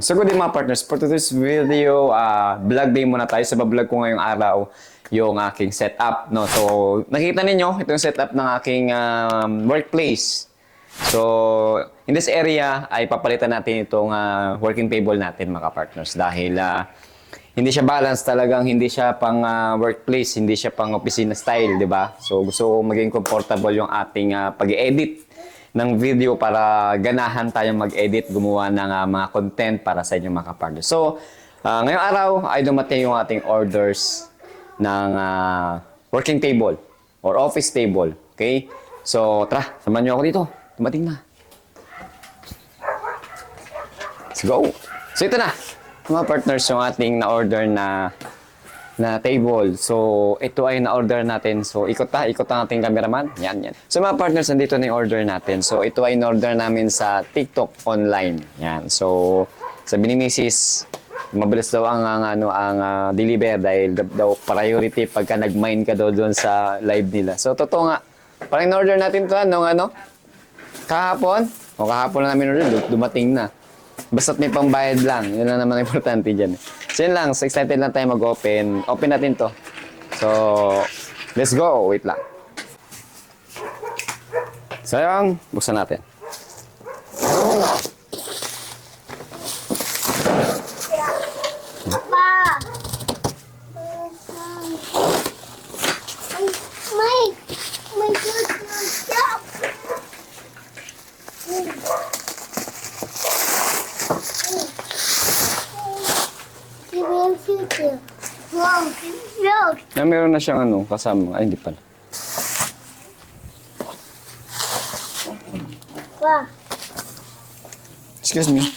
So good day mga partners, for today's video, vlog day muna tayo. Sa vlog ko ngayong araw yung aking setup. No? So nakita ninyo, ito yung setup ng aking workplace. So in this area ay papalitan natin itong working table natin mga partners. Dahil hindi siya balance talagang, hindi siya pang workplace, hindi siya pang opisina style, di ba? So gusto ko maging comfortable yung ating pag-edit ng video para ganahan tayong mag-edit, gumawa ng mga content para sa inyong mga partners. So, ngayong araw ay dumating yung ating orders ng working table or office table. Okay? So, tara, samahan nyo ako dito. Dumating na. Let's go! So, ito na. Mga partners, yung ating na-order na table. So, ito ay na-order natin. So, ikot ang ating cameraman. Yan. So, mga partners, nandito na yung order natin. So, ito ay in-order namin sa TikTok online. Yan. So, sabi ni Mrs., mabilis daw ang deliver dahil daw priority pagka nag-mine ka daw doon sa live nila. So, totoo nga. Parang in-order natin ito, kahapon. O, kahapon na namin order, dumating na. Basta't may pambayad lang. Yun lang naman ang importante dyan. So yun lang. So excited lang tayo mag-open. Open natin to. So, let's go. Wait lang. So yung, buksan natin. Meron na siyang kasama. Ay, hindi pala. Excuse me.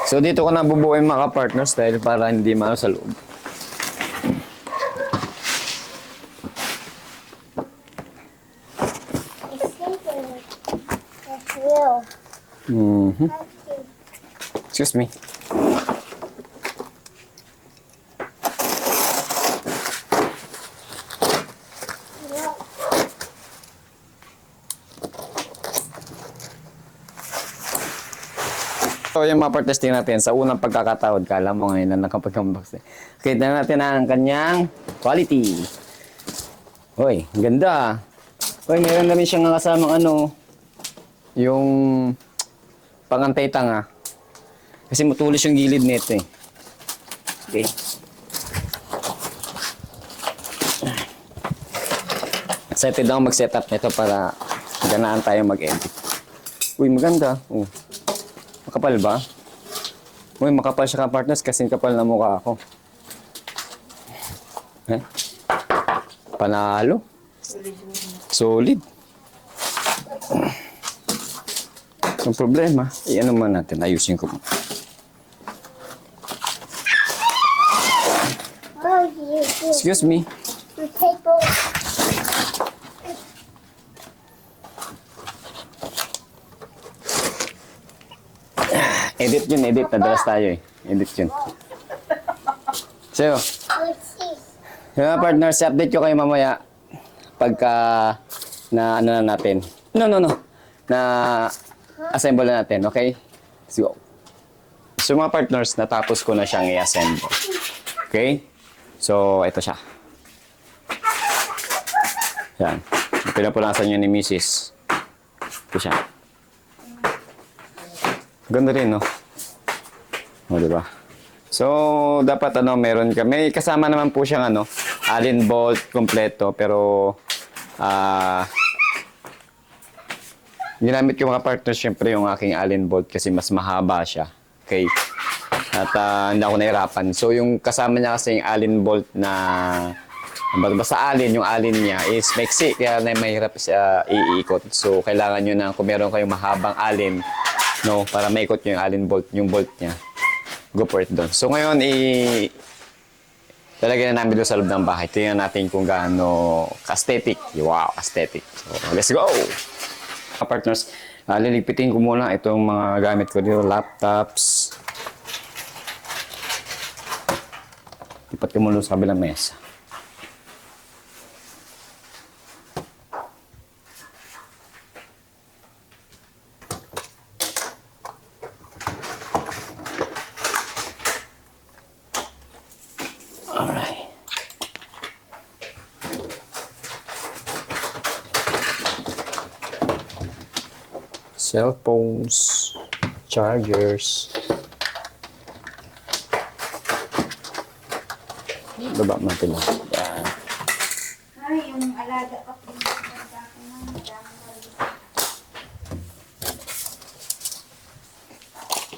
So, dito ko na bubuuin mga partners dahil para hindi maano sa loob. Excuse me. So, yung mapag-testing natin sa unang pagkakataon, kala mo ngayon na nakapag-unbox. Kita natin ang kanyang quality. Hoy, ganda. Hoy, meron na rin siyang kasamang yung pangantay tanga. Kasi matulis yung gilid nito eh. Okay. Excited ako mag-setup nito para ganaan tayo mag-edit. Uy, maganda. Makapal ba? Uy, makapal siya ka partners kasi kapal na mukha ako. Panalo. Solid. Ang problema, i-ano man natin, ayusin ko. Excuse me. Edit yun, edit. Nadalas tayo eh. Edit yun. So, yung partners, update ko kayo mamaya pagka na na natin. No. Na assemble na natin, okay? Let's go. So mga partners, natapos ko na siyang i-assemble. Okay? So, ito siya. Yan. Pinapunasan niya ni Mrs. Ito siya. Ganda rin, no? O, diba? So, dapat meron ka. May kasama naman po siyang Allen bolt kompleto, pero ginamit ko mga partners, syempre yung aking Allen bolt kasi mas mahaba siya. Okay? At hindi ako nahirapan. So, yung kasama niya kasi yung Allen bolt na basta Allen, yung Allen niya is maiksi, kaya na mahirap siya iikot. So, kailangan nyo na kung meron kayong mahabang Allen, para maikot nyo yung Allen bolt, yung bolt niya. Go for it doon. So, ngayon, talagyan na namin doon sa loob ng bahay. Tingnan natin kung gaano aesthetic. Wow, aesthetic. So, let's go! Partners, liligpitin ko muna itong mga gamit ko dito, laptops. Lipat ko muna sa kabilang mesa. Cellphones, chargers. Baba natin lang. Yan. Ay, yung alaga ko. Alaga ko na.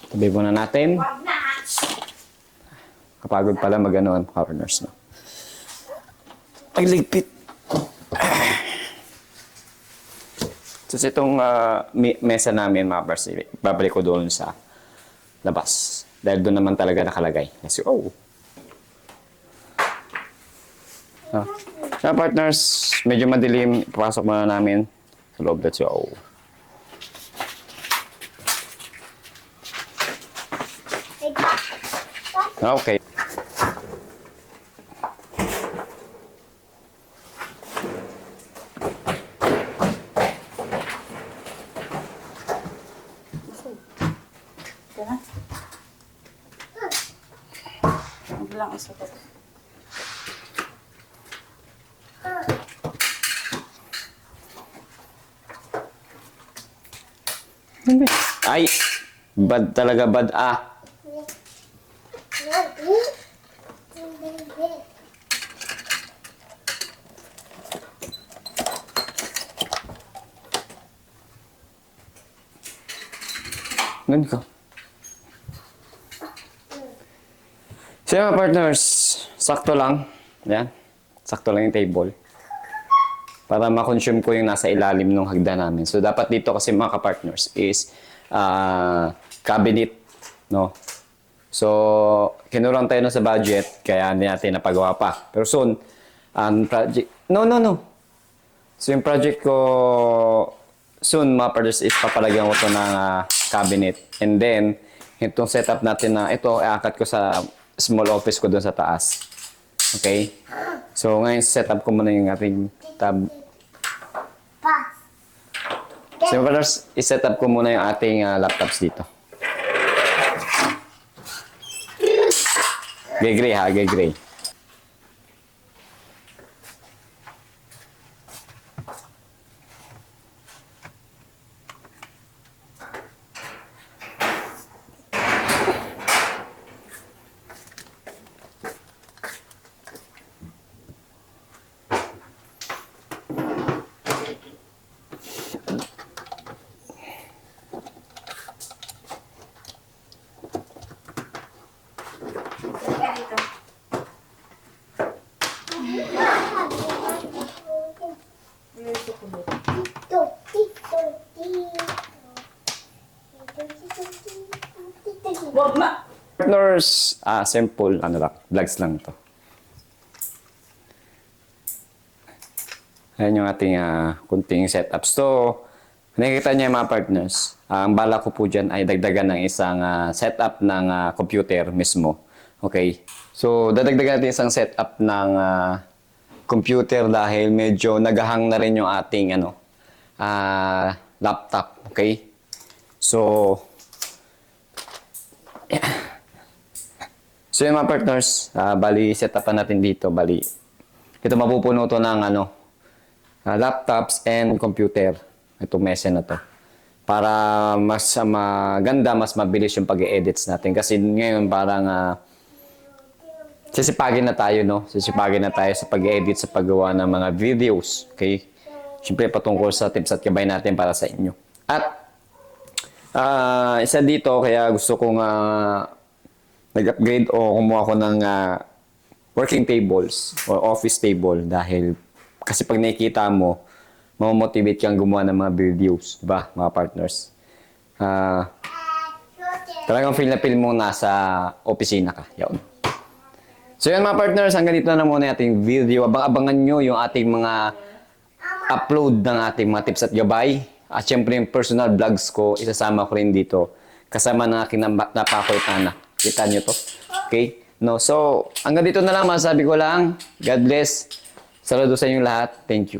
Tabi muna natin. Wag na! Kapagod pala mag-ano ang partners, no? Pagligpit. So, itong mesa namin, mga pars, babalik ko doon sa labas. Dahil doon naman talaga nakalagay. Kasi, oh. Sa partners, medyo madilim. Papasok muna namin sa loob. Let's go. Okay. Ito na. Huwag lang isa ko. Ay! Bad talaga, bad. Ganun ka. So mga partners, sakto lang. Yan. Sakto lang yung table. Para ma-consume ko yung nasa ilalim ng hagdan namin. So dapat dito kasi mga ka-partners is cabinet. No? So, kinurang tayo na sa budget, kaya hindi natin napagawa pa. Pero soon, project... No. So yung project ko soon, mga partners, is papalagyan ko ito ng cabinet. And then, itong setup natin na ito, iakat ko sa small office ko doon sa taas. Okay? So, ngayon, setup ko muna yung ating tab. So, mga partners, iset-up ko muna yung ating laptops dito. Gay-gray ha, gay-gray. Wag na! Partners, simple, vlogs lang to. Ayan yung ating kunting setup. So, nakikita niyo mga partners, ang bala ko po dyan ay dagdagan ng isang setup ng computer mismo. Okay? So, dadagdagan natin isang setup ng computer dahil medyo naghahang na rin yung ating laptop. Okay? So, yeah. So yung mga partners, bali setupan natin dito, bali ito mapupuno to ng laptops and computer. Itong mesa na to. Para mas maganda, mas mabilis yung pag-edits natin. Kasi ngayon parang sisipagin na tayo, no? Sisipagin na tayo sa pag-edit, sa paggawa ng mga videos. Okay? Siyempre patungkol sa tips at gabay natin para sa inyo. At isa dito, kaya gusto kong nag-upgrade o kumuha ko ng working tables or office table dahil kasi pag nakikita mo, mamotivate kang gumawa ng mga videos, diba, mga partners? Talagang feel mo nasa opisina ka. Yun. So yun mga partners, hanggang dito na muna yung ating video. Abang-abangan nyo yung ating mga upload ng ating mga tips at gabay. At syempre yung personal vlogs ko, isasama ko rin dito. Kasama ng aking napakulit anak. Kita nyo to? Okay? No, so, hanggang dito na lang, masasabi ko lang. God bless. Saludo sa inyong lahat. Thank you.